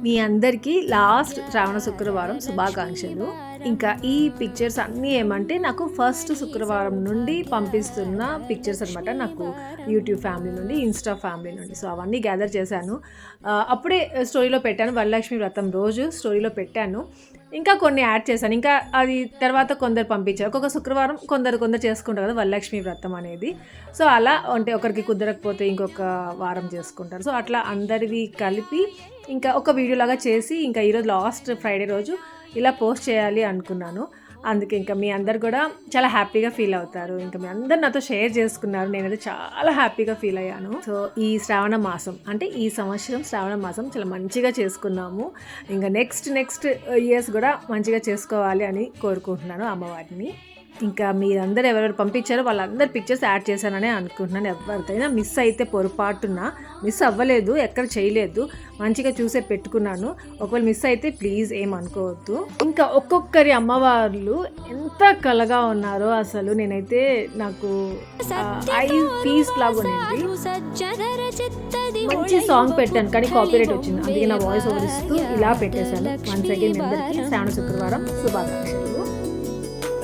మీ అందరికీ లాస్ట్ శ్రావణ శుక్రవారం శుభాకాంక్షలు. ఇంకా ఈ పిక్చర్స్ అన్నీ ఏమంటే నాకు ఫస్ట్ శుక్రవారం నుండి పంపిస్తున్న పిక్చర్స్ అనమాట. నాకు యూట్యూబ్ ఫ్యామిలీ నుండి, ఇన్స్టా ఫ్యామిలీ నుండి. సో అవన్నీ గ్యాదర్ చేశాను. అప్పుడే స్టోరీలో పెట్టాను, వరలక్ష్మి వ్రతం రోజు స్టోరీలో పెట్టాను. ఇంకా కొన్ని యాడ్ చేశాను. ఇంకా అది తర్వాత కొందరు పంపించారు. ఒక్కొక్క శుక్రవారం కొందరు చేసుకుంటారు కదా వరలక్ష్మి వ్రతం అనేది. సో అలా అంటే ఒకరికి కుదరకపోతే ఇంకొక వారం చేసుకుంటారు. సో అట్లా అందరివి కలిపి ఇంకా ఒక వీడియోలాగా చేసి ఇంకా ఈరోజు లాస్ట్ ఫ్రైడే రోజు ఇలా పోస్ట్ చేయాలి అనుకున్నాను. అందుకే ఇంకా మీ అందరు కూడా చాలా హ్యాపీగా ఫీల్ అవుతారు. ఇంకా మీ అందరు నాతో షేర్ చేసుకున్నారు. నేనైతే చాలా హ్యాపీగా ఫీల్ అయ్యాను. సో ఈ శ్రావణ మాసం అంటే ఈ సంవత్సరం శ్రావణ మాసం చాలా మంచిగా చేసుకున్నాము. ఇంకా నెక్స్ట్ ఇయర్స్ కూడా మంచిగా చేసుకోవాలి అని కోరుకుంటున్నాను అమ్మవారిని. ఇంకా మీరందరూ ఎవరెవరు పంపించారో వాళ్ళందరు పిక్చర్స్ యాడ్ చేశాననే అనుకుంటున్నాను. ఎవరికైనా మిస్ అయితే పొరపాటున, మిస్ అవ్వలేదు, ఎక్కడ చేయలేదు, మంచిగా చూసే పెట్టుకున్నాను. ఒకవేళ మిస్ అయితే ప్లీజ్ ఏమనుకోవద్దు. ఇంకా ఒక్కొక్కరి అమ్మవార్లు ఎంత కలగా ఉన్నారో అసలు నేనైతే నాకు ఐ పీస్ లాగా ఉంది. మంచి సాంగ్ పెట్టాను కానీ కాపీరైట్ వచ్చింది, అందుకే నా వాయిస్ ఓవర్ ఇస్తూ ఇలా పెట్టేశాను. వన్స్ అగైన్ మీ అందరికీ శ్రావణ శుక్రవారం శుభాకాంక్షలు.